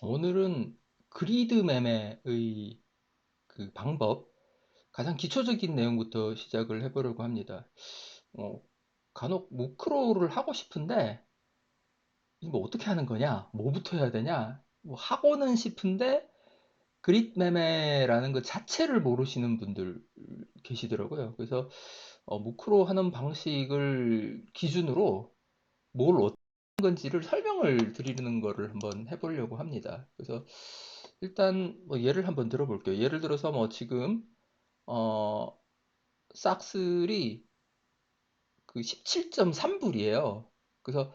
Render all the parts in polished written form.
오늘은 그리드 매매의 그 방법, 가장 기초적인 내용부터 시작을 해보려고 합니다. 어, 간혹 모크로를 하고 싶은데, 이거 뭐 어떻게 하는 거냐? 뭐부터 해야 되냐? 뭐 하고는 싶은데, 그릿 매매라는 것 자체를 모르시는 분들 계시더라고요. 그래서 모크로 하는 방식을 기준으로 뭘 어떤 건지를 설명을 드리는 거를 한번 해보려고 합니다. 그래서 일단 뭐 예를 한번 들어볼게요. 예를 들어서 뭐 지금 어 싹슬이 그 17.3불이에요. 그래서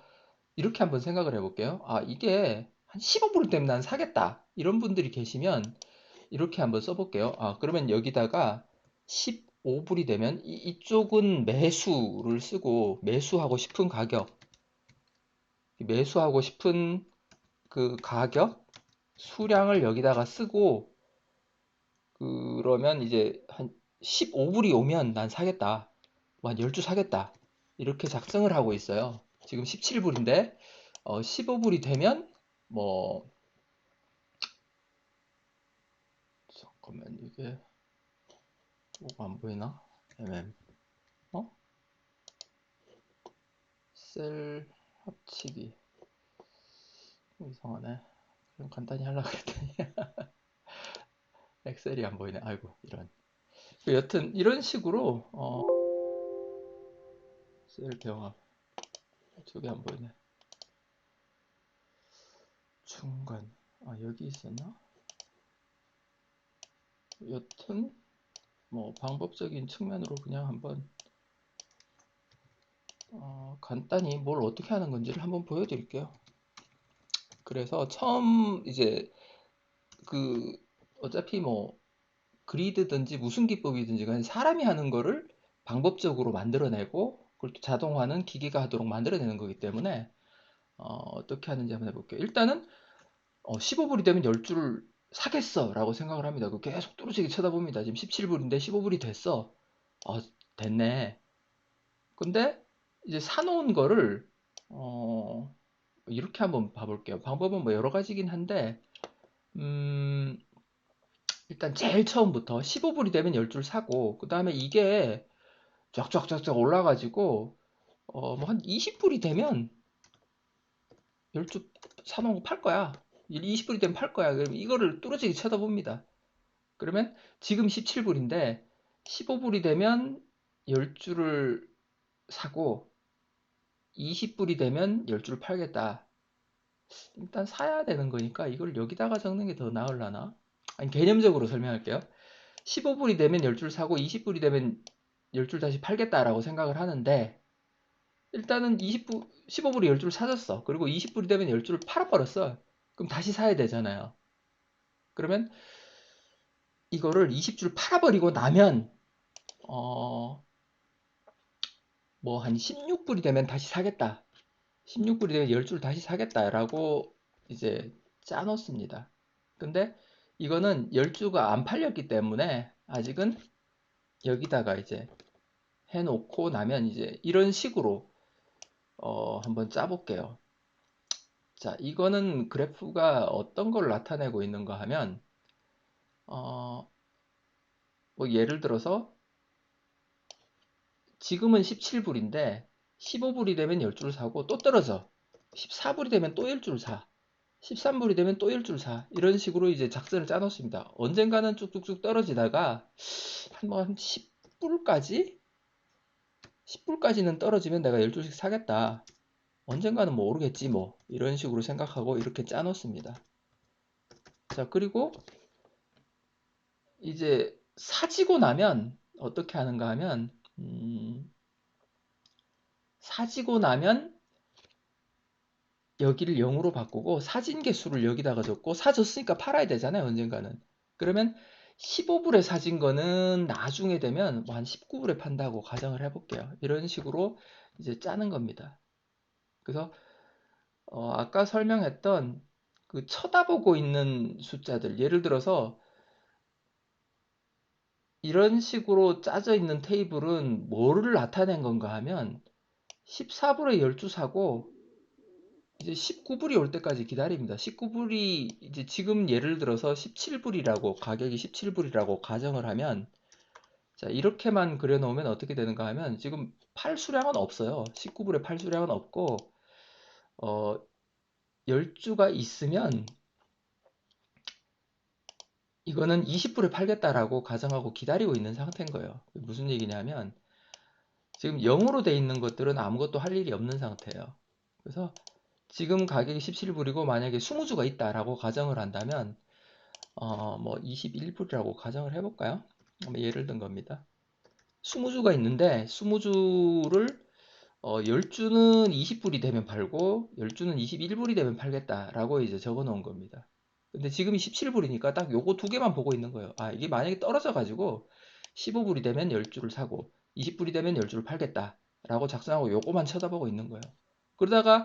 이렇게 한번 생각을 해볼게요. 아, 이게 한 15불 되면 난 사겠다. 이런 분들이 계시면 이렇게 한번 써볼게요. 아, 그러면 여기다가 15불이 되면 이쪽은 매수를 쓰고 매수하고 싶은 가격, 매수하고 싶은 그 가격 수량을 여기다가 쓰고, 그러면 이제 한 15불이 오면 난 사겠다. 뭐 한 10주 사겠다. 이렇게 작성을 하고 있어요. 지금 17불인데 15불이 되면 뭐 잠깐만, 이게 뭐가 안 보이나? 어? 셀 합치기 이상하네. 좀 간단히 하려고 했더니 엑셀이 안 보이네. 아이고, 이런. 여튼 이런 식으로 셀 경합, 저게 안 보이네. 중간, 아 여기 있었나? 여튼 뭐 방법적인 측면으로 그냥 한번 간단히 뭘 어떻게 하는 건지를 한번 보여드릴게요. 그래서 처음 이제 그 어차피 뭐 그리드든지 무슨 기법이든지 간에 사람이 하는 거를 방법적으로 만들어내고, 그걸 또 자동화는 기계가 하도록 만들어내는 거기 때문에 어떻게 하는지 한번 해볼게요. 일단은 15불이 되면 10주를 사겠어 라고 생각을 합니다. 그 계속 뚜루지게 쳐다봅니다. 지금 17불인데 15불이 됐어. 됐네. 근데 이제 사놓은 거를 어, 이렇게 한번 봐볼게요. 방법은 뭐 여러 가지긴 한데, 음, 일단 제일 처음부터 15불이 되면 10줄 사고, 그 다음에 이게 쫙쫙쫙쫙 올라가지고 뭐 한 20불이 되면 10주 사놓은 거 팔 거야. 20불이 되면 팔 거야. 그럼 이거를 뚜렷이 쳐다봅니다. 그러면 지금 17불인데 15불이 되면 10주를 사고 20불이 되면 10주를 팔겠다. 일단 사야 되는 거니까 이걸 여기다가 적는 게 더 나으려나? 아니, 개념적으로 설명할게요. 15불이 되면 10줄 사고 20불이 되면 10줄 다시 팔겠다라고 생각을 하는데, 일단은 15불이 10줄 사줬어. 그리고 20불이 되면 10줄을 팔아버렸어. 그럼 다시 사야 되잖아요. 그러면 이거를 20줄 팔아버리고 나면 어, 뭐 한 16불이 되면 다시 사겠다. 16불이 되면 10줄 다시 사겠다라고 이제 짜놓습니다. 근데 이거는 10주가 안 팔렸기 때문에 아직은 여기다가 이제 해놓고 나면 이제 이런 식으로 한번 짜볼게요. 자, 이거는 그래프가 어떤 걸 나타내고 있는가 하면 어, 뭐 예를 들어서 지금은 17불인데 15불이 되면 10줄 사고 또 떨어져. 14불이 되면 또 10줄 사. 13불이 되면 또 10줄 사. 이런 식으로 이제 작전을 짜놓습니다. 언젠가는 쭉쭉쭉 떨어지다가 한 10불까지? 10불까지는 떨어지면 내가 12줄씩 사겠다. 언젠가는 뭐 오르겠지 뭐. 이런 식으로 생각하고 이렇게 짜놓습니다. 자, 그리고 이제 사지고 나면 어떻게 하는가 하면 사지고 나면 여기를 0으로 바꾸고 사진 개수를 여기다가 적고, 사졌으니까 팔아야 되잖아요 언젠가는. 그러면 15불에 사진 거는 나중에 되면 뭐 한 19불에 판다고 가정을 해볼게요. 이런 식으로 이제 짜는 겁니다. 그래서 아까 설명했던 그 쳐다보고 있는 숫자들, 예를 들어서 이런 식으로 짜져 있는 테이블은 뭐를 나타낸 건가 하면 14불에 10주 사고 이제 19불이 올 때까지 기다립니다. 19불이 이제 지금 예를 들어서 17불이라고 가격이 17불이라고 가정을 하면 자 이렇게만 그려놓으면 어떻게 되는가 하면 지금 팔 수량은 없어요. 19불에 팔 수량은 없고 10주가 있으면 이거는 20불에 팔겠다라고 가정하고 기다리고 있는 상태인 거예요. 무슨 얘기냐면 지금 0으로 돼 있는 것들은 아무것도 할 일이 없는 상태예요. 그래서 지금 가격이 17불이고 만약에 20주가 있다라고 가정을 한다면 뭐 21불이라고 가정을 해볼까요? 예를 든 겁니다. 20주가 있는데 20주를 10주는 20불이 되면 팔고 10주는 21불이 되면 팔겠다라고 이제 적어 놓은 겁니다. 근데 지금이 17불이니까 딱 요거 두 개만 보고 있는 거예요. 아, 이게 만약에 떨어져 가지고 15불이 되면 10주를 사고 20불이 되면 10주를 팔겠다라고 작성하고 요거만 쳐다보고 있는 거예요. 그러다가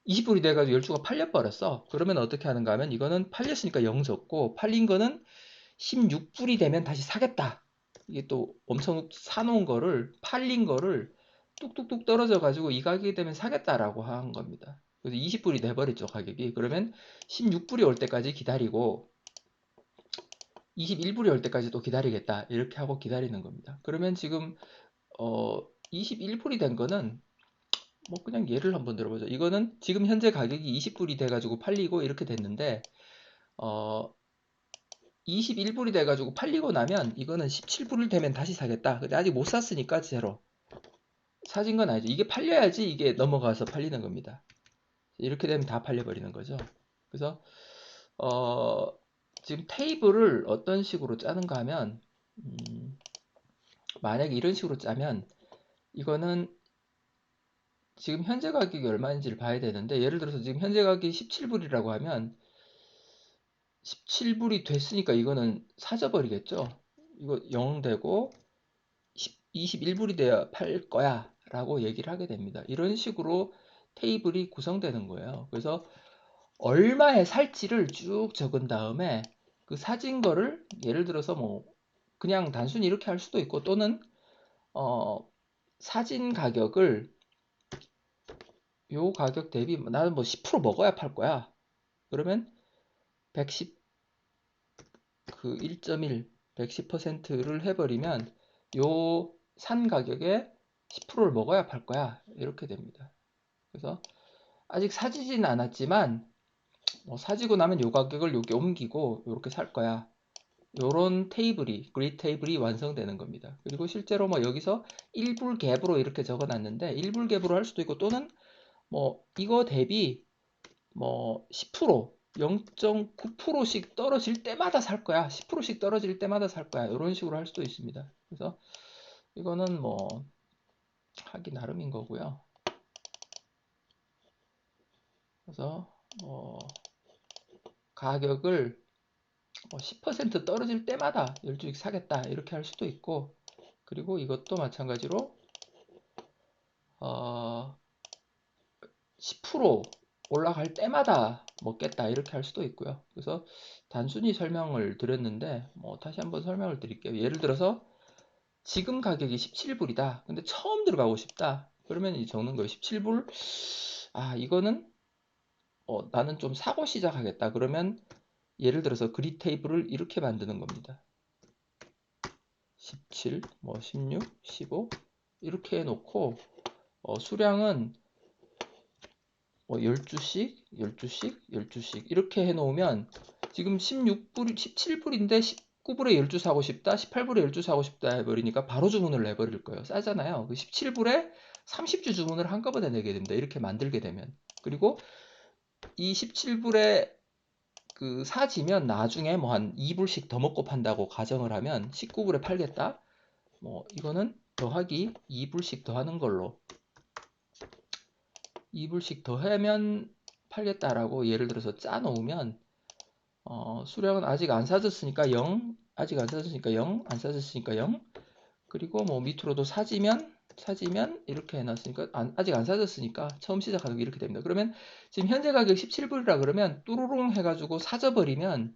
20불이 돼가지고 10주가 팔려버렸어. 그러면 어떻게 하는가 하면 이거는 팔렸으니까 0 적고 팔린 거는 16불이 되면 다시 사겠다. 이게 또 엄청 사놓은 거를 팔린 거를 뚝뚝뚝 떨어져 가지고 이 가격이 되면 사겠다라고 한 겁니다. 그래서 20불이 돼버렸죠 가격이. 그러면 16불이 올 때까지 기다리고 21불이 올 때까지 또 기다리겠다 이렇게 하고 기다리는 겁니다. 그러면 지금 21불이 된 거는 뭐 그냥 예를 한번 들어보죠. 이거는 지금 현재 가격이 20불이 돼가지고 팔리고 이렇게 됐는데 21불이 돼가지고 팔리고 나면 이거는 17불이 되면 다시 사겠다. 근데 아직 못 샀으니까 제로. 사진 건 아니죠. 이게 팔려야지 이게 넘어가서 팔리는 겁니다. 이렇게 되면 다 팔려버리는 거죠. 그래서 지금 테이블을 어떤 식으로 짜는가 하면 만약에 이런 식으로 짜면 이거는 지금 현재 가격이 얼마인지를 봐야 되는데 예를 들어서 지금 현재 가격이 17불이라고 하면 17불이 됐으니까 이거는 사져버리겠죠. 이거 0 되고 21불이 돼야 팔 거야 라고 얘기를 하게 됩니다. 이런 식으로 테이블이 구성되는 거예요. 그래서 얼마에 살지를 쭉 적은 다음에 그 사진 거를 예를 들어서 뭐 그냥 단순히 이렇게 할 수도 있고 또는 사진 가격을 요 가격 대비 나는 뭐 10% 먹어야 팔 거야. 그러면 110 그 1.1 110%를 해버리면 요 산 가격에 10%를 먹어야 팔 거야 이렇게 됩니다. 그래서 아직 사지진 않았지만 뭐 사지고 나면 요 가격을 여기 옮기고 이렇게 살 거야. 요런 테이블이 그리드 테이블이 완성되는 겁니다. 그리고 실제로 뭐 여기서 1불 갭으로 이렇게 적어 놨는데 1불 갭으로 할 수도 있고 또는 뭐 이거 대비 뭐 10% 0.9%씩 떨어질 때마다 살 거야. 10%씩 떨어질 때마다 살 거야. 이런 식으로 할 수도 있습니다. 그래서 이거는 뭐 하기 나름인 거고요. 그래서 가격을 10% 떨어질 때마다 12씩 사겠다 이렇게 할 수도 있고 그리고 이것도 마찬가지로 10% 올라갈 때마다 먹겠다 이렇게 할 수도 있고요. 그래서 단순히 설명을 드렸는데 뭐 다시 한번 설명을 드릴게요. 예를 들어서 지금 가격이 17불이다. 근데 처음 들어가고 싶다. 그러면 이 적는 거예요. 17불. 아 이거는 나는 좀 사고 시작하겠다. 그러면 예를 들어서 그리드 테이블을 이렇게 만드는 겁니다. 17, 뭐 16, 15 이렇게 해놓고 수량은 뭐 12씩, 12씩, 12씩 이렇게 해놓으면 지금 16불, 17불인데 19불에 12 사고 싶다, 18불에 12 사고 싶다 해버리니까 바로 주문을 내버릴 거예요. 싸잖아요. 그 17불에 30주 주문을 한꺼번에 내게 됩니다. 이렇게 만들게 되면. 그리고 이 17불에 그 사지면 나중에 뭐 한 2불씩 더 먹고 판다고 가정을 하면 19불에 팔겠다. 뭐 이거는 더하기 2불씩 더하는 걸로 2불씩 더하면 팔겠다라고 예를 들어서 짜 놓으면 수량은 아직 안 사졌으니까 0, 아직 안 사졌으니까 0, 안 사졌으니까 0, 그리고 뭐 밑으로도 사지면 이렇게 해놨으니까 아직 안 사졌으니까 처음 시작하는 게 이렇게 됩니다. 그러면 지금 현재 가격 17불이라 그러면 뚜루룽 해가지고 사져버리면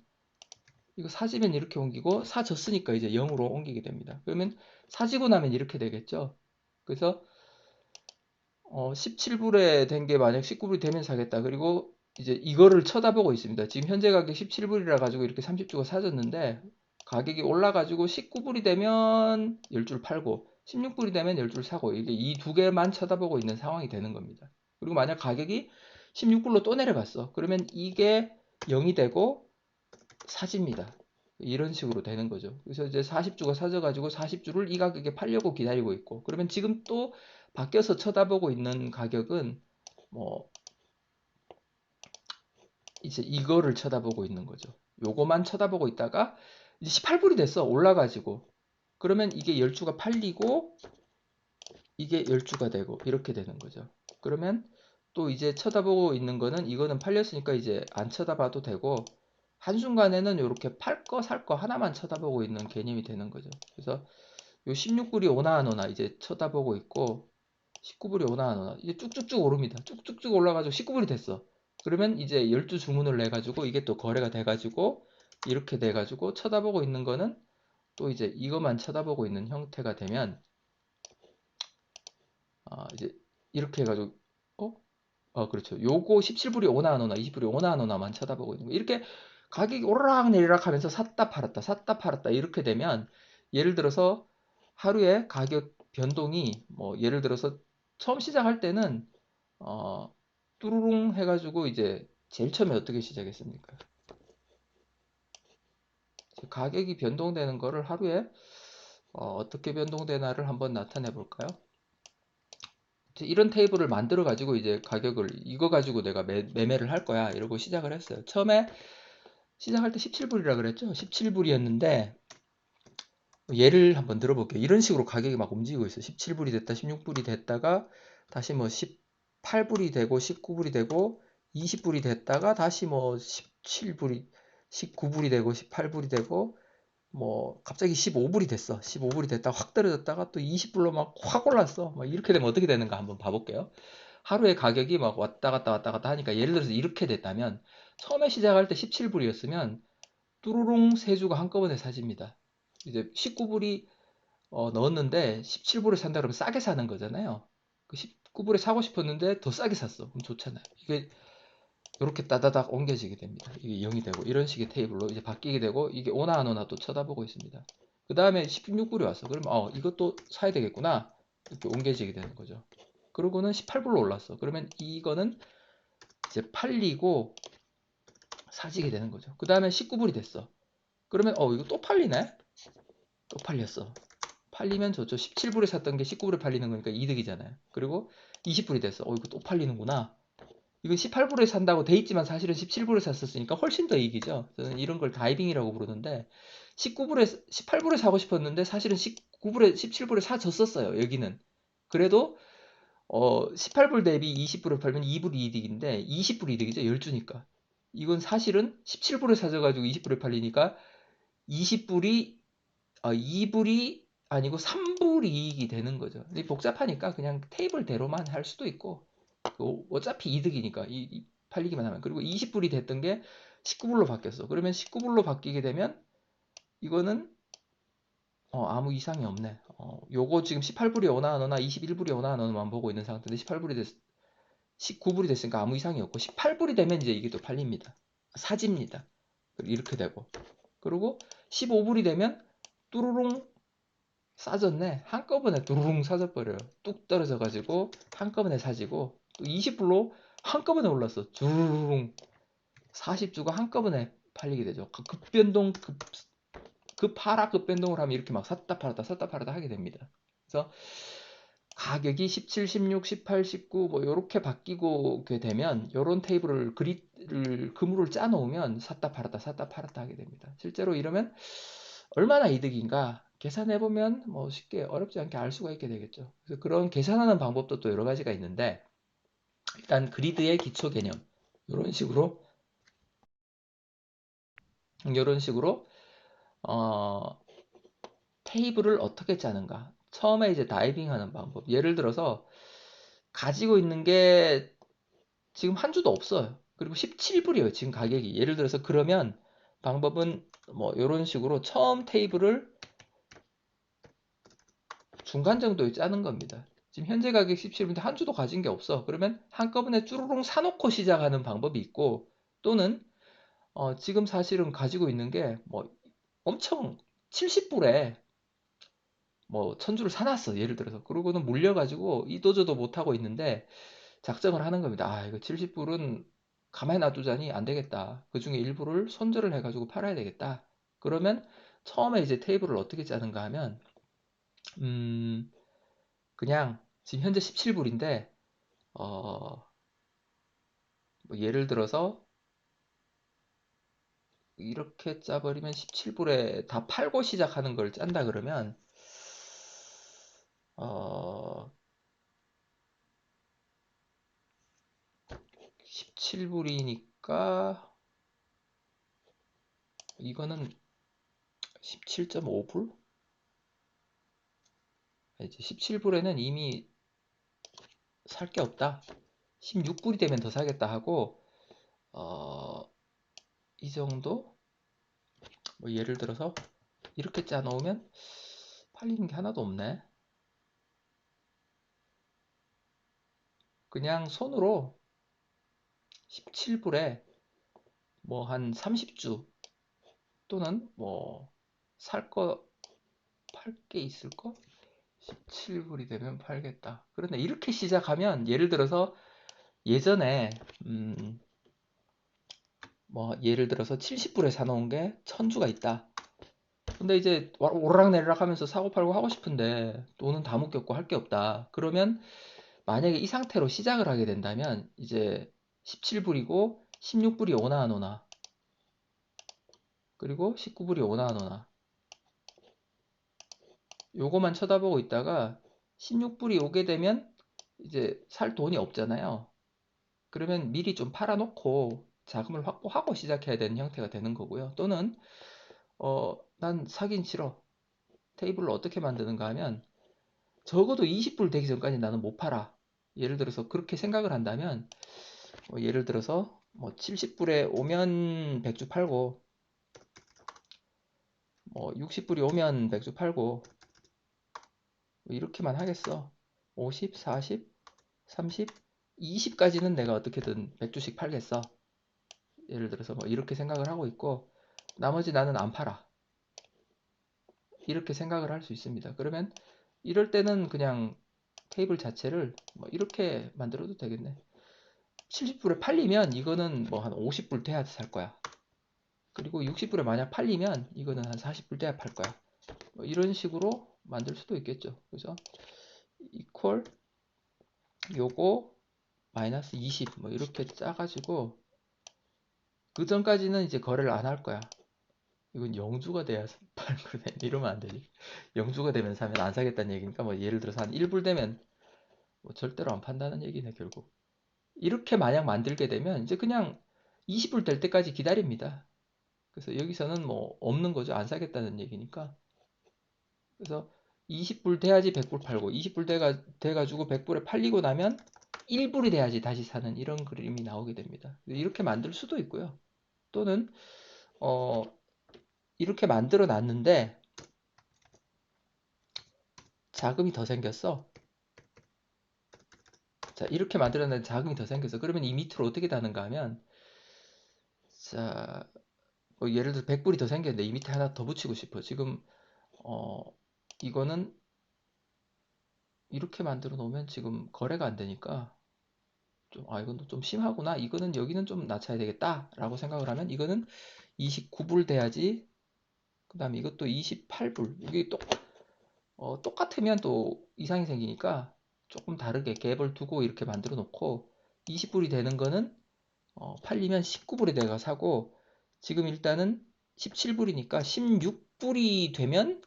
이거 사지면 이렇게 옮기고 사졌으니까 이제 0으로 옮기게 됩니다. 그러면 사지고 나면 이렇게 되겠죠. 그래서 17불에 된 게 만약 19불이 되면 사겠다. 그리고 이제 이거를 쳐다보고 있습니다. 지금 현재 가격 17불이라 가지고 이렇게 30주가 사줬는데 가격이 올라가지고 19불이 되면 10줄 팔고 16불이 되면 10줄 사고 이게 이 두 개만 쳐다보고 있는 상황이 되는 겁니다. 그리고 만약 가격이 16불로 또 내려갔어. 그러면 이게 0이 되고 사집니다. 이런 식으로 되는 거죠. 그래서 이제 40주가 사져가지고 40주를 이 가격에 팔려고 기다리고 있고 그러면 지금 또 바뀌어서 쳐다보고 있는 가격은 뭐 이제 이거를 쳐다보고 있는 거죠. 요거만 쳐다보고 있다가 이제 18불이 됐어. 올라가지고 그러면 이게 10주가 팔리고 이게 10주가 되고 이렇게 되는 거죠. 그러면 또 이제 쳐다보고 있는 거는 이거는 팔렸으니까 이제 안 쳐다봐도 되고 한순간에는 이렇게 팔 거 살 거 하나만 쳐다보고 있는 개념이 되는 거죠. 그래서 요 16불이 오나 안 오나 이제 쳐다보고 있고 19불이 오나 안 오나 이제 쭉쭉쭉 오릅니다. 쭉쭉쭉 올라가지고 19불이 됐어. 그러면 이제 12 주문을 내 가지고 이게 또 거래가 돼 가지고 이렇게 돼 가지고 쳐다보고 있는 거는 또 이제 이것만 쳐다보고 있는 형태가 되면 이제 이렇게 해 가지고 어? 그렇죠. 요거 17불이 오나 안 오나 20불이 오나 안 오나만 쳐다보고 있는 거. 이렇게 가격이 오르락 내리락 하면서 샀다 팔았다 샀다 팔았다 이렇게 되면 예를 들어서 하루에 가격 변동이 뭐 예를 들어서 처음 시작할 때는 어, 뚜루룽 해가지고 이제 제일 처음에 어떻게 시작했습니까? 가격이 변동되는 거를 하루에 어떻게 변동되나를 한번 나타내 볼까요? 이런 테이블을 만들어 가지고 이제 가격을 이거 가지고 내가 매매를 할 거야 이러고 시작을 했어요. 처음에 시작할 때 17불이라 그랬죠? 17불이었는데 예를 한번 들어볼게요. 이런 식으로 가격이 막 움직이고 있어요. 17불이 됐다, 16불이 됐다가 다시 뭐 18불이 되고 19불이 되고 20불이 됐다가 다시 뭐 17불이 19불이 되고 18불이 되고 뭐 갑자기 15불이 됐어. 15불이 됐다가 확 떨어졌다가 또 20불로 막 확 올랐어. 막 이렇게 되면 어떻게 되는가 한번 봐볼게요. 하루에 가격이 막 왔다 갔다 왔다 갔다 하니까 예를 들어서 이렇게 됐다면 처음에 시작할 때 17불이었으면 뚜루룽 세 주가 한꺼번에 사집니다. 이제 19불이 넣었는데 17불에 산다 그러면 싸게 사는 거잖아요. 그 19불에 사고 싶었는데 더 싸게 샀어. 그럼 좋잖아요. 이게 이렇게 따다닥 옮겨지게 됩니다. 이게 0이 되고 이런 식의 테이블로 이제 바뀌게 되고 이게 오나 안 오나 또 쳐다보고 있습니다. 그 다음에 16불이 왔어. 그러면 이것도 사야 되겠구나. 이렇게 옮겨지게 되는 거죠. 그러고는 18불로 올랐어. 그러면 이거는 이제 팔리고 사지게 되는 거죠. 그 다음에 19불이 됐어. 그러면 이거 또 팔리네? 또 팔렸어. 팔리면 좋죠. 17불에 샀던 게 19불에 팔리는 거니까 이득이잖아요. 그리고 20불이 됐어. 이거 또 팔리는구나. 이거 18불에 산다고 돼 있지만 사실은 17불에 샀었으니까 훨씬 더 이익이죠. 저는 이런 걸 다이빙이라고 부르는데 18불에 사고 싶었는데 사실은 19불에 17불에 사줬었어요. 여기는. 그래도 18불 대비 20불에 팔면 2불 이득인데 20불 이득이죠. 10주니까. 이건 사실은 17불에 사줘가지고 20불에 팔리니까 20불이 2불이 아니고 3불 이익이 되는 거죠. 근데 복잡하니까 그냥 테이블대로만 할 수도 있고 어차피 이득이니까 팔리기만 하면. 그리고 20불이 됐던 게 19불로 바뀌었어. 그러면 19불로 바뀌게 되면 이거는 아무 이상이 없네. 요거 지금 18불이 오나 안 오나 21불이 오나 안 오나만 보고 있는 상태인데 19불이 됐으니까 아무 이상이 없고 18불이 되면 이제 이게 또 팔립니다. 사집니다. 이렇게 되고 그리고 15불이 되면 뚜루룽 싸졌네. 한꺼번에 두루룽 사져버려요. 뚝 떨어져가지고 한꺼번에 사지고 또 20불로 한꺼번에 올랐어. 주르릉 40주가 한꺼번에 팔리게 되죠. 급변동 급하락 급변동을 하면 이렇게 막 샀다 팔았다 샀다 팔았다 하게 됩니다. 그래서 가격이 17, 16, 18, 19 뭐 이렇게 바뀌게 되면 이런 테이블을 그립을 그물을 짜 놓으면 샀다 팔았다 샀다 팔았다 하게 됩니다. 실제로 이러면 얼마나 이득인가 계산해 보면 뭐 쉽게 어렵지 않게 알 수가 있게 되겠죠. 그래서 그런 계산하는 방법도 또 여러 가지가 있는데 일단 그리드의 기초 개념 이런 식으로 어, 테이블을 어떻게 짜는가 처음에 이제 다이빙하는 방법 예를 들어서 가지고 있는 게 지금 한 주도 없어요. 그리고 17불이에요. 지금 가격이. 예를 들어서 그러면 방법은 뭐 이런 식으로 처음 테이블을 중간 정도에 짜는 겁니다. 지금 현재 가격 17불인데 한 주도 가진 게 없어. 그러면 한꺼번에 쭈루룽 사놓고 시작하는 방법이 있고, 또는 지금 사실은 가지고 있는 게 뭐 엄청 70불에 뭐 1000주를 사놨어. 예를 들어서. 그러고는 물려가지고 이도저도 못하고 있는데 작정을 하는 겁니다. 아, 이거 70불은 가만히 놔두자니 안 되겠다. 그 중에 일부를 손절을 해가지고 팔아야 되겠다. 그러면 처음에 이제 테이블을 어떻게 짜는가 하면, 그냥 지금 현재 17불인데, 뭐 예를 들어서 이렇게 짜버리면 17불에 다 팔고 시작하는 걸 짠다 그러면, 어, 17불이니까 이거는 17.5불? 이제 17불에는 이미 살 게 없다. 16불이 되면 더 사겠다 하고, 이 정도? 뭐 예를 들어서 이렇게 짜놓으면 팔리는 게 하나도 없네. 그냥 손으로 17불에 뭐 한 30주 또는 뭐 살 거, 팔 게 있을 거? 17불이 되면 팔겠다. 그런데 이렇게 시작하면 예를 들어서 예전에 뭐 예를 들어서 70불에 사놓은 게 1000주가 있다. 근데 이제 오르락내리락 하면서 사고 팔고 하고 싶은데 돈은 다 묶였고 할 게 없다. 그러면 만약에 이 상태로 시작을 하게 된다면 이제 17불이고 16불이 오나 안 오나, 그리고 19불이 오나 안 오나, 요거만 쳐다보고 있다가 16불이 오게 되면 이제 살 돈이 없잖아요. 그러면 미리 좀 팔아놓고 자금을 확보하고 시작해야 되는 형태가 되는 거고요. 또는 난 사긴 싫어. 테이블을 어떻게 만드는가 하면 적어도 20불 되기 전까지 나는 못 팔아. 예를 들어서 그렇게 생각을 한다면 예를 들어서 뭐 70불에 오면 100주 팔고, 뭐 60불이 오면 100주 팔고, 뭐 이렇게만 하겠어. 50, 40, 30, 20까지는 내가 어떻게든 100주씩 팔겠어. 예를 들어서 뭐 이렇게 생각을 하고 있고, 나머지 나는 안 팔아. 이렇게 생각을 할 수 있습니다. 그러면 이럴 때는 그냥 테이블 자체를 뭐 이렇게 만들어도 되겠네. 70불에 팔리면 이거는 뭐 한 50불 돼야 살 거야. 그리고 60불에 만약 팔리면 이거는 한 40불 돼야 팔 거야. 뭐 이런 식으로 만들 수도 있겠죠. 그래서 이퀄 요거 마이너스 20 뭐 이렇게 짜가지고 그 전까지는 이제 거래를 안 할 거야. 이건 영주가 돼야 팔거든. 이러면 안 되지. 영주가 되면 사면 안 사겠다는 얘기니까 뭐 예를 들어서 한 1불 되면 뭐 절대로 안 판다는 얘기네 결국. 이렇게 만약 만들게 되면 이제 그냥 20불 될 때까지 기다립니다. 그래서 여기서는 뭐 없는 거죠. 안 사겠다는 얘기니까. 그래서 20불 돼야지 100불 팔고 20불 돼가지고 100불에 팔리고 나면 1불이 돼야지 다시 사는 이런 그림이 나오게 됩니다. 이렇게 만들 수도 있고요. 또는 어, 이렇게 만들어 놨는데 자금이 더 생겼어. 자, 이렇게 만들어 놨는데 자금이 더 생겼어. 그러면 이 밑으로 어떻게 다는가 하면, 자, 뭐 예를 들어 100불이 더 생겼는데 이 밑에 하나 더 붙이고 싶어. 지금 어, 이거는 이렇게 만들어 놓으면 지금 거래가 안 되니까 이건 좀 심하구나. 이거는 여기는 좀 낮춰야 되겠다. 라고 생각을 하면 이거는 29불 돼야지. 그 다음에 이것도 28불. 이게 똑같으면 또 이상이 생기니까 조금 다르게 갭을 두고 이렇게 만들어 놓고 20불이 되는 거는 팔리면 19불에 내가 사고, 지금 일단은 17불이니까 16불이 되면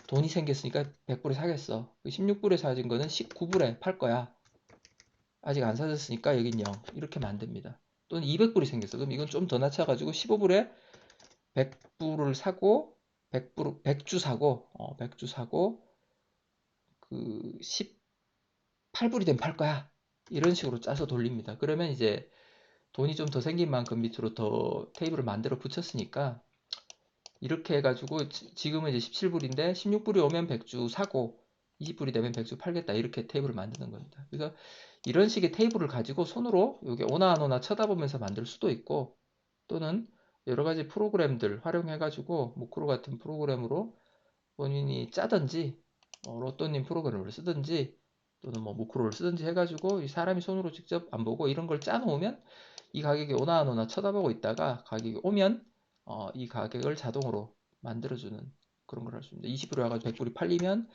돈이 생겼으니까 100불에 사겠어. 16불에 사진 거는 19불에 팔 거야. 아직 안 사졌으니까 여긴 0 이렇게 만듭니다. 또는 200불이 생겼어. 그럼 이건 좀 더 낮춰가지고 15불에 100불을 사고 100주 사고 100주 사고 그 18불이 되면 팔 거야. 이런 식으로 짜서 돌립니다. 그러면 이제 돈이 좀 더 생긴 만큼 밑으로 더 테이블을 만들어 붙였으니까 이렇게 해가지고 지금은 이제 17불인데 16불이 오면 100주 사고 20불이 되면 백수 팔겠다. 이렇게 테이블을 만드는 겁니다. 그래서 이런 식의 테이블을 가지고 손으로 이게 오나 안 오나 쳐다보면서 만들 수도 있고, 또는 여러 가지 프로그램들 활용해 가지고 무크로 같은 프로그램으로 본인이 짜든지 로또님 프로그램을 쓰든지 또는 뭐 무크로를 쓰든지 해가지고 이 사람이 손으로 직접 안 보고 이런 걸 짜놓으면 이 가격이 오나 안 오나 쳐다보고 있다가 가격이 오면 이 가격을 자동으로 만들어주는 그런 걸 할 수 있습니다. 20불이 와가지고 100불이 팔리면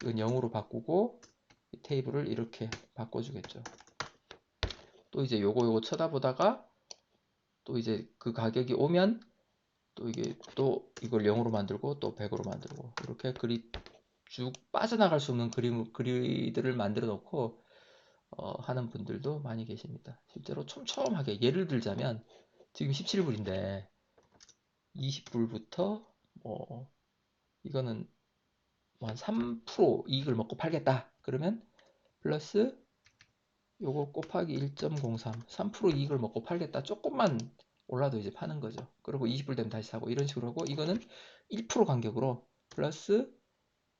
이건 0으로 바꾸고 이 테이블을 이렇게 바꿔주겠죠. 또 이제 요거 쳐다보다가 또 이제 그 가격이 오면 또 이게 또 이걸 0으로 만들고 또 100으로 만들고 이렇게 쭉 빠져나갈 수 없는 그리드를 만들어 놓고 하는 분들도 많이 계십니다. 실제로 촘촘하게 예를 들자면 지금 17불인데 20불부터 이거는 한 3% 이익을 먹고 팔겠다. 그러면 플러스 요거 곱하기 1.03 3% 이익을 먹고 팔겠다. 조금만 올라도 이제 파는 거죠. 그리고 20불 되면 다시 사고 이런 식으로 하고 이거는 1% 간격으로 플러스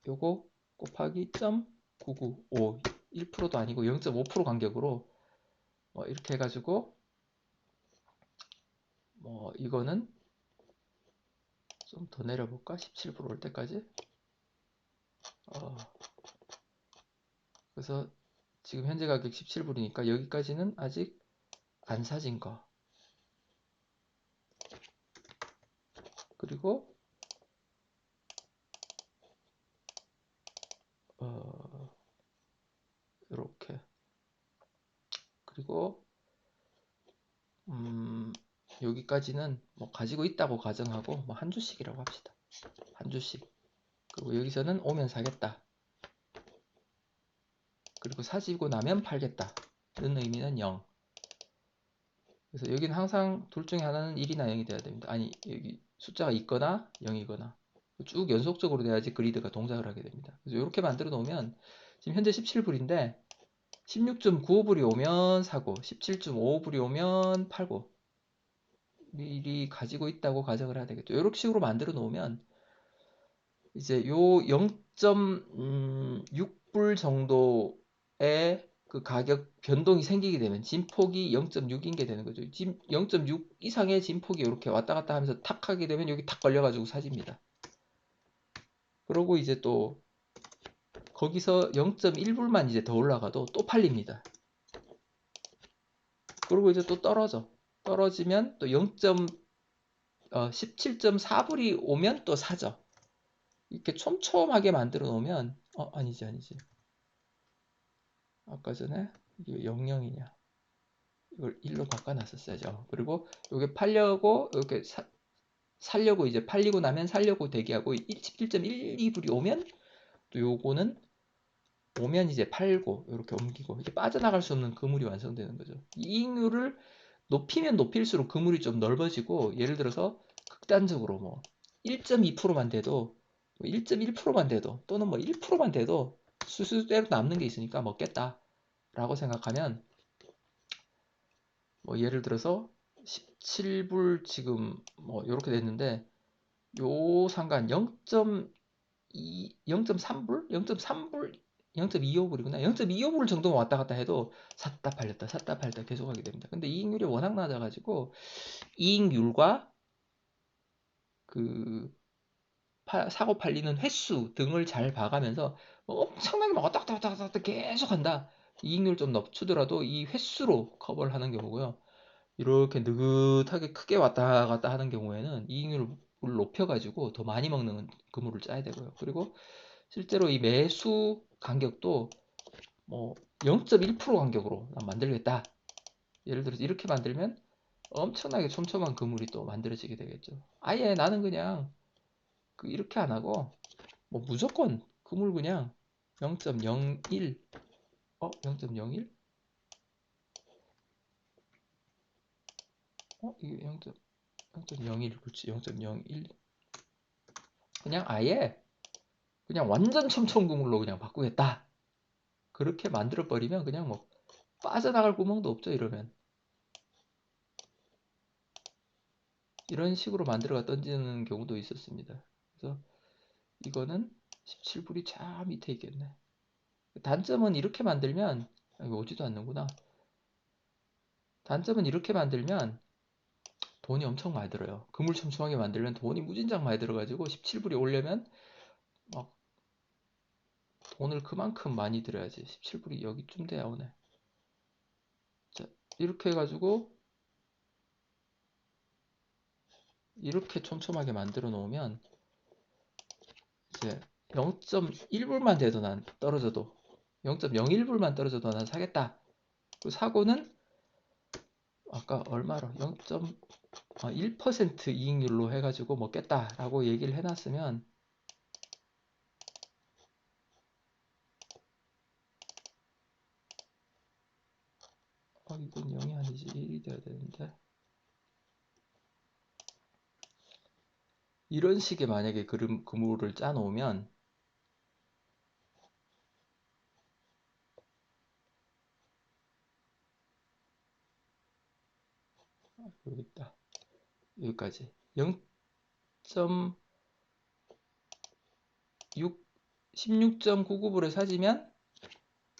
요거 곱하기 0.995 1%도 아니고 0.5% 간격으로 이렇게 해가지고 이거는 좀 더 내려볼까? 17%올 때까지. 그래서 지금 현재 가격 17불이니까 여기까지는 아직 안 사진 거. 그리고 이렇게 그리고 여기까지는 뭐 가지고 있다고 가정하고 뭐 한 주씩이라고 합시다. 한 주씩. 그리고 여기서는 오면 사겠다. 그리고 사지고 나면 팔겠다는 의미는 0. 그래서 여기는 항상 둘 중에 하나는 1이나 0이 돼야 됩니다. 아니 여기 숫자가 있거나 0이거나 쭉 연속적으로 돼야지 그리드가 동작을 하게 됩니다. 그래서 이렇게 만들어 놓으면 지금 현재 17불인데 16.95불이 오면 사고 17.55불이 오면 팔고 미리 가지고 있다고 가정을 해야 되겠죠. 이렇게 식으로 만들어 놓으면 이제 요 0.6불 정도의 그 가격 변동이 생기게 되면 진폭이 0.6인 게 되는 거죠. 0.6 이상의 진폭이 이렇게 왔다 갔다 하면서 탁 하게 되면 여기 탁 걸려가지고 사집니다. 그러고 이제 또 거기서 0.1불만 이제 더 올라가도 또 팔립니다. 그리고 이제 또 떨어지면 또 17.4불이 오면 또 사죠. 이렇게 촘촘하게 만들어 놓으면 아니지 아까 전에 이게 00이냐 이걸 1로 바꿔놨었어야죠. 그리고 이게 팔려고 이렇게 살려고 이제 팔리고 나면 살려고 대기하고 17.12불이 오면 또 요거는 오면 이제 팔고 이렇게 옮기고 이게 빠져나갈 수 없는 그물이 완성되는 거죠. 이익률을 높이면 높일수록 그물이 좀 넓어지고 예를 들어서 극단적으로 뭐 1.2%만 돼도 1.1%만 돼도 또는 뭐 1%만 돼도 수수대로 남는 게 있으니까 먹겠다 라고 생각하면 뭐 예를 들어서 17불 지금 뭐 이렇게 됐는데 요 상간 0.2, 0.3불? 0.3불? 0.25불이구나. 0.25불 정도만 왔다 갔다 해도 샀다 팔렸다 계속 하게 됩니다. 근데 이익률이 워낙 낮아가지고 이익률과 그 사고 팔리는 횟수 등을 잘 봐가면서 엄청나게 막 왔다 갔다 계속 한다. 이익률 좀 낮추더라도 이 횟수로 커버를 하는 경우고요. 이렇게 느긋하게 크게 왔다 갔다 하는 경우에는 이익률을 높여가지고 더 많이 먹는 그물을 짜야 되고요. 그리고 실제로 이 매수 간격도 뭐 0.1% 간격으로 만들겠다. 예를 들어서 이렇게 만들면 엄청나게 촘촘한 그물이 또 만들어지게 되겠죠. 아예 나는 그냥 이렇게 안 하고 뭐 무조건 그물 그냥 0.01 0.01 이게 0.01 그렇지 0.01 그냥 아예 그냥 완전 촘촘 그물로 그냥 바꾸겠다. 그렇게 만들어 버리면 그냥 뭐 빠져나갈 구멍도 없죠. 이러면 이런 식으로 만들어가 던지는 경우도 있었습니다. 그래서 이거는 17불이 저 밑에 있겠네. 단점은 이렇게 만들면, 이거 오지도 않는구나. 단점은 이렇게 만들면 돈이 엄청 많이 들어요. 그물 촘촘하게 만들면 돈이 무진장 많이 들어가지고 17불이 오려면 막 돈을 그만큼 많이 들어야지. 17불이 여기쯤 돼야 오네. 자, 이렇게 해가지고 이렇게 촘촘하게 만들어 놓으면 이제 0.1불만 돼도 난 떨어져도 0.01불만 떨어져도 난 사겠다. 그 사고는 아까 얼마로 0.1% 이익률로 해가지고 먹겠다라고 얘기를 해놨으면 이건 0이 아니지 1이 돼야 되는데 이런 식의 만약에 그물을 짜 놓으면 여기 있다. 여기까지 0.6 16.99불에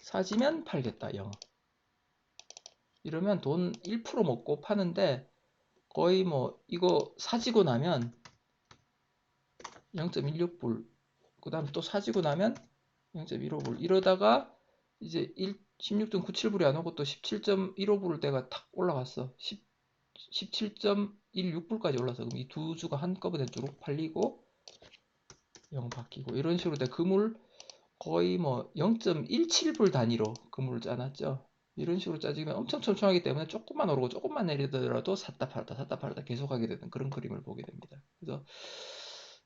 사지면 팔겠다 0. 이러면 돈 1% 먹고 파는데 거의 뭐 이거 사지고 나면 0.16불 그 다음 또 사지고 나면 0.15불 이러다가 이제 16.97불이 안 오고 또 17.15불 때가 탁 올라갔어. 17.16불까지 올라서 그럼 이 두 주가 한꺼번에 쭉 팔리고 0 바뀌고 이런 식으로 돼. 그물 거의 뭐 0.17불 단위로 그물을 짜놨죠. 이런 식으로 짜지면 엄청 촘촘하기 때문에 조금만 오르고 조금만 내리더라도 샀다 팔았다 계속하게 되는 그런 그림을 보게 됩니다. 그래서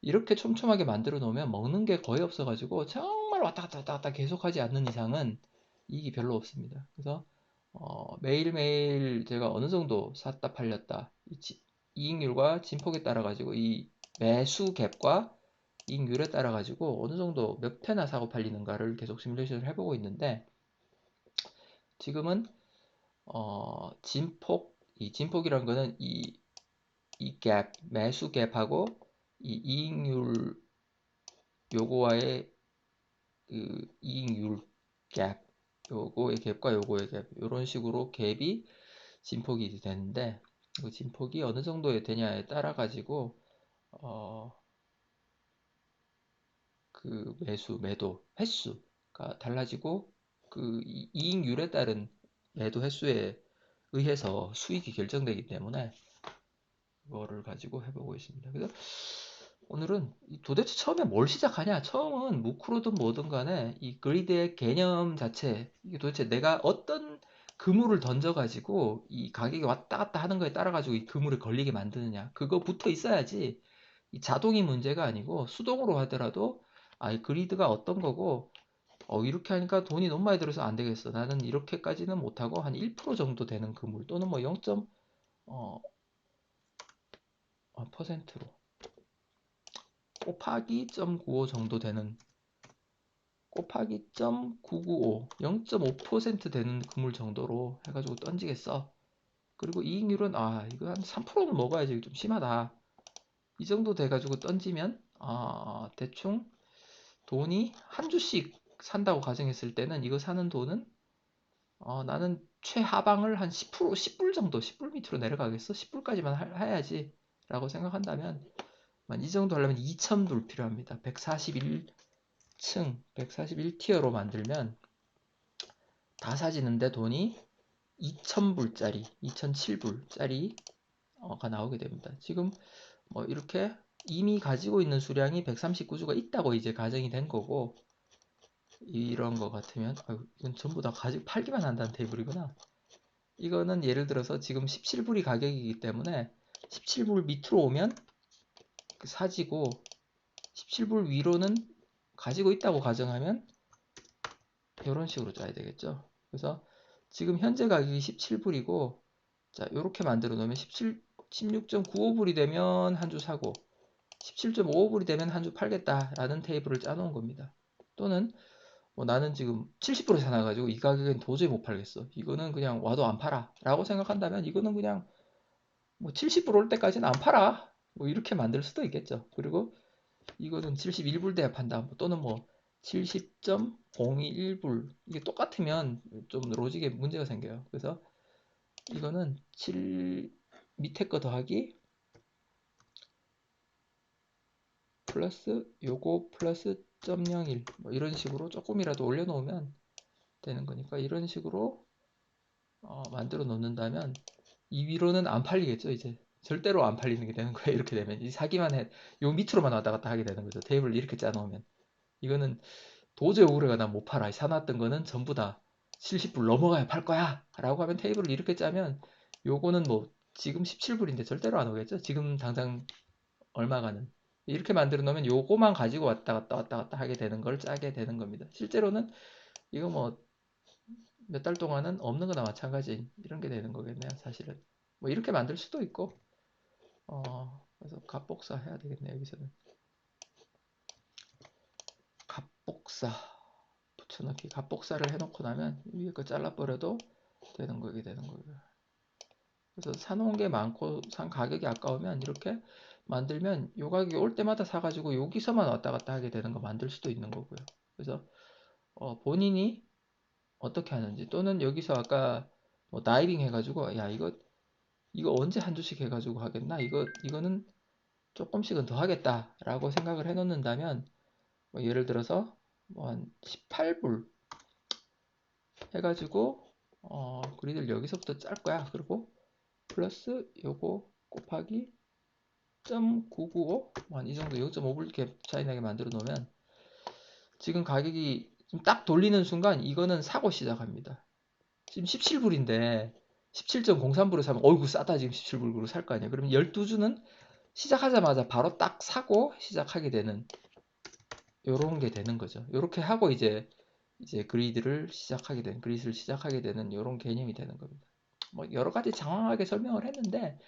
이렇게 촘촘하게 만들어 놓으면 먹는 게 거의 없어가지고 정말 왔다 갔다 계속하지 않는 이상은 이익이 별로 없습니다. 그래서 매일매일 제가 어느 정도 샀다 팔렸다 이익률과 진폭에 따라 가지고 이 매수 갭과 이익률에 따라 가지고 어느 정도 몇 회나 사고 팔리는가를 계속 시뮬레이션을 해보고 있는데 지금은 이 진폭이란 거는 이 갭, 매수 갭하고 이 이익률 요거와의 그 이익률 갭, 요거의 갭과 요거의 갭, 이런 식으로 갭이 진폭이 되는데 그 진폭이 어느 정도에 되냐에 따라 가지고 그 매도 횟수가 달라지고 그 이익률에 따른 매도 횟수에 의해서 수익이 결정되기 때문에 그거를 가지고 해보고 있습니다. 그래서 오늘은 도대체 처음에 뭘 시작하냐? 처음은 무크로든 뭐든 간에 이 그리드의 개념 자체 이게 도대체 내가 어떤 그물을 던져가지고 이 가격이 왔다 갔다 하는 거에 따라 가지고 이 그물에 걸리게 만드느냐 그거 붙어 있어야지 이 자동이 문제가 아니고 수동으로 하더라도 이 그리드가 어떤 거고 이렇게 하니까 돈이 너무 많이 들어서 안 되겠어. 나는 이렇게까지는 못하고 한 1% 정도 되는 그물 또는 뭐 0. 퍼센트로 곱하기 0.95 정도 되는 곱하기 0.995 0.5% 되는 그물 정도로 해가지고 던지겠어. 그리고 이익률은 이거 한 3%는 먹어야지 좀 심하다. 이 정도 돼가지고 던지면 대충 돈이 한 주씩 산다고 가정했을 때는 이거 사는 돈은 나는 최하방을 한 10%, 10불 정도, 10불 밑으로 내려가겠어? 10불까지만 해야지 라고 생각한다면 이 정도 하려면 2000불 필요합니다. 141층, 141티어로 만들면 다 사지는데 돈이 2000불짜리, 2007불짜리가 나오게 됩니다. 지금 뭐 이렇게 이미 가지고 있는 수량이 139주가 있다고 이제 가정이 된 거고 이런 거 같으면 이건 전부 다 팔기만 한다는 테이블이구나. 이거는 예를 들어서 지금 17불이 가격이기 때문에 17불 밑으로 오면 사지고 17불 위로는 가지고 있다고 가정하면 이런 식으로 짜야 되겠죠. 그래서 지금 현재 가격이 17불이고 자 이렇게 만들어 놓으면 16.95불이 되면 한 주 사고 17.55불이 되면 한 주 팔겠다라는 테이블을 짜놓은 겁니다. 또는 뭐 나는 지금 70불에 사놔가지고 이 가격엔 도저히 못 팔겠어. 이거는 그냥 와도 안 팔아 라고 생각한다면 이거는 그냥 뭐 70불 올 때까지는 안 팔아. 뭐 이렇게 만들 수도 있겠죠. 그리고 이거는 71불 돼야 판다. 또는 뭐 70.021불 이게 똑같으면 좀 로직에 문제가 생겨요. 그래서 이거는 7 밑에 거 더하기 플러스 요거 플러스 0.01 뭐 이런 식으로 조금이라도 올려놓으면 되는 거니까 이런 식으로 만들어 놓는다면 이 위로는 안 팔리겠죠. 이제 절대로 안 팔리는 게 되는 거예요. 이렇게 되면 이 사기만 해. 요 밑으로만 왔다 갔다 하게 되는 거죠. 테이블을 이렇게 짜놓으면 이거는 도저히 오래가 난 못 팔아. 사놨던 거는 전부 다 70불 넘어가야 팔 거야 라고 하면 테이블을 이렇게 짜면 요거는 뭐 지금 17불인데 절대로 안 오겠죠. 지금 당장 얼마 가는 이렇게 만들어 놓으면 요거만 가지고 왔다 갔다 하게 되는 걸 짜게 되는 겁니다. 실제로는 이거 뭐 몇 달 동안은 없는 거나 마찬가지 이런 게 되는 거겠네요. 사실은 뭐 이렇게 만들 수도 있고 그래서 값복사 해야 되겠네요. 여기서는 값복사 붙여넣기 값복사를 해놓고 나면 위에 거 잘라버려도 되는 거게 되는 거고요. 그래서 사놓은 게 많고 산 가격이 아까우면 이렇게 만들면 요 가격이 올 때마다 사가지고 여기서만 왔다 갔다 하게 되는 거 만들 수도 있는 거고요. 그래서 본인이 어떻게 하는지 또는 여기서 아까 뭐 다이빙 해가지고 야 이거 언제 한 주씩 해가지고 하겠나 이거는 조금씩은 더 하겠다라고 생각을 해놓는다면 뭐 예를 들어서 뭐 한 18불 해가지고 그리드를 여기서부터 짤 거야. 그리고 플러스 요거 곱하기 0.995 한 이 정도 0.5불 갭 차이 나게 만들어 놓으면 지금 가격이 딱 돌리는 순간 이거는 사고 시작합니다. 지금 17불인데 17.03불에 사면 어이구 싸다 지금 17불로 살 거 아니야. 그러면 12주는 시작하자마자 바로 딱 사고 시작하게 되는 요런 게 되는 거죠. 요렇게 하고 이제 그리드를 시작하게 되는 요런 개념이 되는 겁니다. 뭐 여러 가지 장황하게 설명을 했는데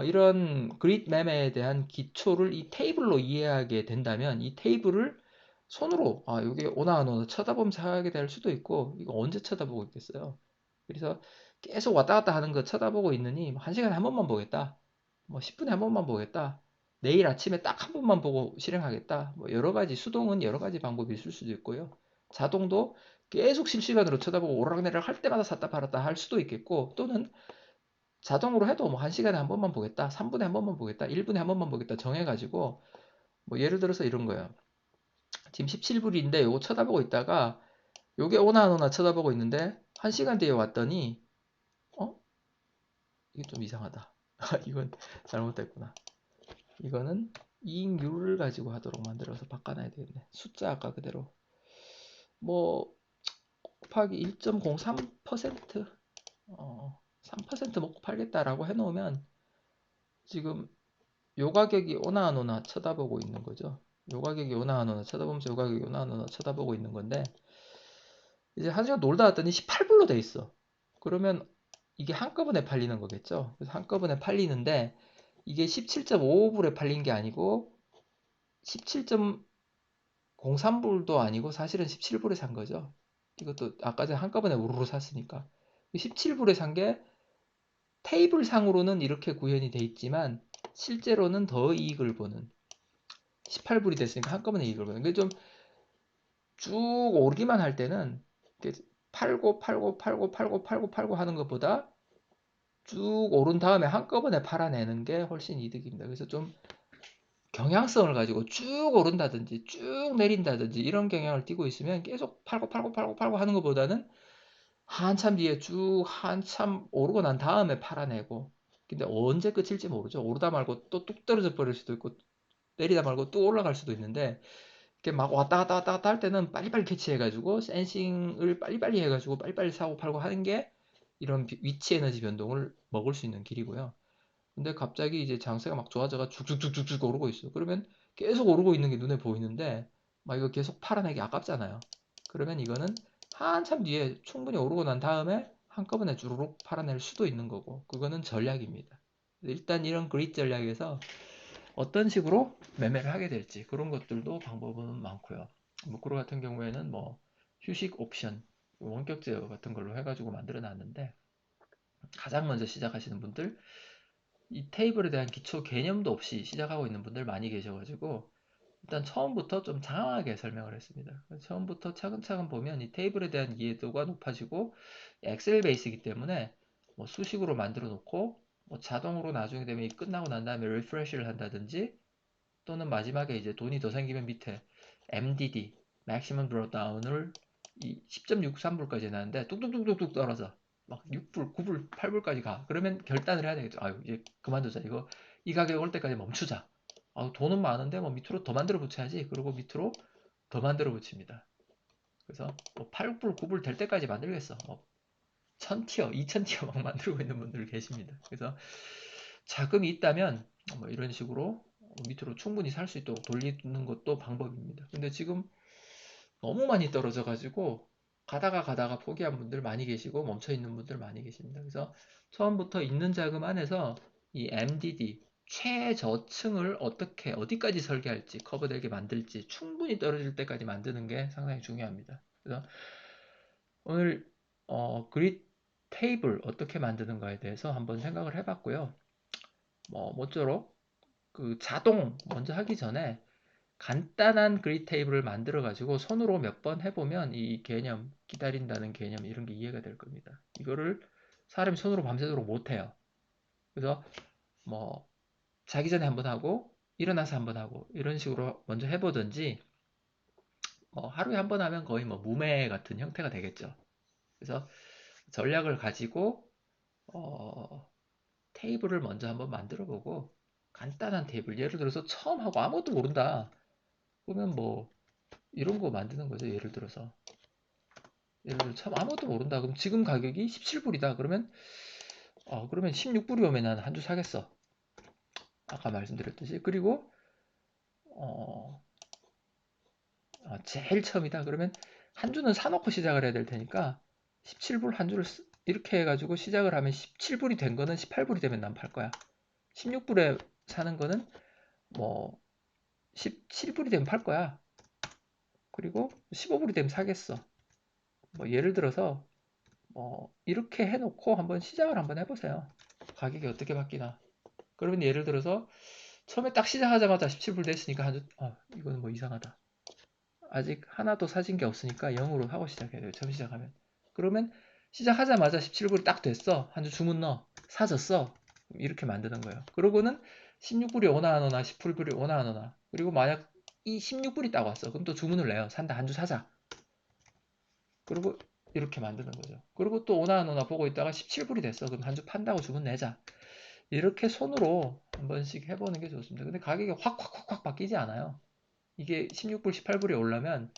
이런 그리드 매매에 대한 기초를 이 테이블로 이해하게 된다면 이 테이블을 손으로 이게 오나 안 오나 쳐다보면서 하게 될 수도 있고 이거 언제 쳐다보고 있겠어요. 그래서 계속 왔다 갔다 하는 거 쳐다보고 있느니 1시간에 한 번만 보겠다. 뭐 10분에 한 번만 보겠다. 내일 아침에 딱 한 번만 보고 실행하겠다. 뭐 여러 가지 수동은 여러 가지 방법이 있을 수도 있고요. 자동도 계속 실시간으로 쳐다보고 오르락내리락 할 때마다 샀다 팔았다 할 수도 있겠고 또는 자동으로 해도 뭐 1시간에 한 번만 보겠다. 3분에 한 번만 보겠다. 1분에 한 번만 보겠다. 정해가지고 뭐 예를 들어서 이런 거예요. 지금 17불인데 요거 쳐다보고 있다가 요게 오나 안 오나 쳐다보고 있는데 1시간 뒤에 왔더니 이게 좀 이상하다. 이건 잘못됐구나. 이거는 이익률을 가지고 하도록 만들어서 바꿔놔야 되겠네. 숫자 아까 그대로 뭐 곱하기 1.03% 3% 먹고 팔겠다라고 해놓으면 지금 요 가격이 오나 안 오나 쳐다보고 있는 거죠. 요 가격이 오나 안 오나 쳐다보면서 요 가격이 오나 안 오나 쳐다보고 있는 건데 이제 1시간 놀다 왔더니 18불로 돼 있어. 그러면 이게 한꺼번에 팔리는 거겠죠. 그래서 한꺼번에 팔리는데 이게 17.55불에 팔린 게 아니고 17.03불도 아니고 사실은 17불에 산 거죠. 이것도 아까 전에 한꺼번에 우르르 샀으니까 17불에 산 게 테이블 상으로는 이렇게 구현이 돼 있지만 실제로는 더 이익을 보는 18불이 됐으니까 한꺼번에 이익을 보는 게 좀 쭉 오르기만 할 때는 팔고 하는 것보다 쭉 오른 다음에 한꺼번에 팔아내는 게 훨씬 이득입니다. 그래서 좀 경향성을 가지고 쭉 오른다든지 쭉 내린다든지 이런 경향을 띠고 있으면 계속 팔고 하는 것보다는 한참 뒤에 쭉 한참 오르고 난 다음에 팔아내고 근데 언제 끝일지 모르죠. 오르다 말고 또 뚝 떨어져 버릴 수도 있고 내리다 말고 또 올라갈 수도 있는데 이렇게 막 왔다 갔다 할 때는 빨리빨리 캐치해가지고 센싱을 빨리빨리 해가지고 빨리빨리 사고 팔고 하는 게 이런 위치 에너지 변동을 먹을 수 있는 길이고요. 근데 갑자기 이제 장세가 막 좋아져가 쭉쭉쭉쭉쭉 오르고 있어. 그러면 계속 오르고 있는 게 눈에 보이는데 막 이거 계속 팔아내기 아깝잖아요. 그러면 이거는 한참 뒤에 충분히 오르고 난 다음에 한꺼번에 주르륵 팔아낼 수도 있는 거고 그거는 전략입니다. 일단 이런 그릿 전략에서 어떤 식으로 매매를 하게 될지 그런 것들도 방법은 많고요. 무크로 같은 경우에는 뭐 휴식 옵션, 원격 제어 같은 걸로 해가지고 만들어 놨는데 가장 먼저 시작하시는 분들 이 테이블에 대한 기초 개념도 없이 시작하고 있는 분들 많이 계셔가지고 일단 처음부터 좀 장황하게 설명을 했습니다. 처음부터 차근차근 보면 이 테이블에 대한 이해도가 높아지고 엑셀 베이스이기 때문에 뭐 수식으로 만들어 놓고 뭐 자동으로 나중에 되면 이 끝나고 난 다음에 리프레시를 한다든지 또는 마지막에 이제 돈이 더 생기면 밑에 MDD Maximum Drawdown을 이 10.63불까지 해놨는데 뚝뚝뚝뚝뚝 떨어져 막 6불, 9불, 8불까지 가. 그러면 결단을 해야 되겠죠. 아유 이제 그만두자. 이거 이 가격 올 때까지 멈추자. 아, 돈은 많은데 뭐 밑으로 더 만들어 붙여야지. 그리고 밑으로 더 만들어 붙입니다. 그래서 뭐 8불, 9불 될 때까지 만들겠어. 뭐 1000티어, 2000티어 막 만들고 있는 분들 계십니다. 그래서 자금이 있다면 뭐 이런 식으로 밑으로 충분히 살 수 있도록 돌리는 것도 방법입니다. 근데 지금 너무 많이 떨어져 가지고 가다가 포기한 분들 많이 계시고 멈춰 있는 분들 많이 계십니다. 그래서 처음부터 있는 자금 안에서 이 MDD 최저층을 어떻게 어디까지 설계할지 커버되게 만들지 충분히 떨어질 때까지 만드는 게 상당히 중요합니다. 그래서 오늘 그리드 테이블 어떻게 만드는가에 대해서 한번 생각을 해봤고요. 뭐 모쪼록 그 자동 먼저 하기 전에 간단한 그리드 테이블을 만들어 가지고 손으로 몇 번 해보면 이 개념, 기다린다는 개념 이런 게 이해가 될 겁니다. 이거를 사람이 손으로 밤새도록 못해요. 그래서 뭐 자기 전에 한번 하고 일어나서 한번 하고 이런 식으로 먼저 해보든지 뭐 하루에 한번 하면 거의 뭐 무매 같은 형태가 되겠죠. 그래서 전략을 가지고 테이블을 먼저 한번 만들어 보고 간단한 테이블 예를 들어서 처음 하고 아무것도 모른다 그러면 뭐 이런 거 만드는 거죠. 예를 들어서 처음 아무것도 모른다 그럼 지금 가격이 17불이다 그러면 그러면 16불이 오면 난 한 주 사겠어. 아까 말씀드렸듯이 그리고 어, 제일 처음이다 그러면 한 주는 사놓고 시작을 해야 될 테니까 17불 한 주를 이렇게 해가지고 시작을 하면 17불이 된 거는 18불이 되면 난 팔 거야. 16불에 사는 거는 뭐 17불이 되면 팔 거야. 그리고 15불이 되면 사겠어. 뭐 예를 들어서 이렇게 해놓고 한번 시작을 한번 해보세요. 가격이 어떻게 바뀌나. 그러면 예를 들어서 처음에 딱 시작하자마자 17불 됐으니까 이거는 뭐 이상하다. 아직 하나도 사진 게 없으니까 0으로 하고 시작해야 돼요. 처음 시작하면. 그러면 시작하자마자 17불이 딱 됐어. 한 주 주문 넣어. 사졌어. 이렇게 만드는 거예요. 그러고는 16불이 오나 안 오나 17불이 오나 안 오나. 그리고 만약 이 16불이 딱 왔어. 그럼 또 주문을 내요. 산다. 한 주 사자. 그리고 이렇게 만드는 거죠. 그리고 또 오나 안 오나 보고 있다가 17불이 됐어. 그럼 한 주 판다고 주문 내자. 이렇게 손으로 한 번씩 해보는 게 좋습니다. 근데 가격이 확 바뀌지 않아요. 이게 16불, 18불이 올라면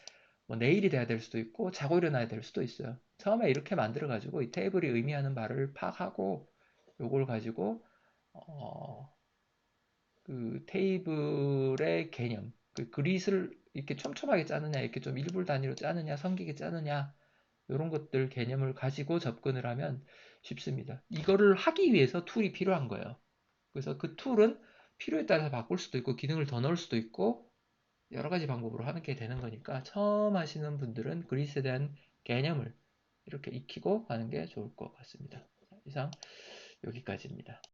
뭐 내일이 돼야 될 수도 있고 자고 일어나야 될 수도 있어요. 처음에 이렇게 만들어 가지고 이 테이블이 의미하는 바를 파악하고 요걸 가지고 그 테이블의 개념, 그 그릿을 이렇게 촘촘하게 짜느냐, 이렇게 좀 일불 단위로 짜느냐, 성기게 짜느냐 이런 것들 개념을 가지고 접근을 하면 쉽습니다. 이거를 하기 위해서 툴이 필요한 거예요. 그래서 그 툴은 필요에 따라서 바꿀 수도 있고 기능을 더 넣을 수도 있고 여러 가지 방법으로 하는 게 되는 거니까 처음 하시는 분들은 그릿에 대한 개념을 이렇게 익히고 가는 게 좋을 것 같습니다. 이상 여기까지입니다.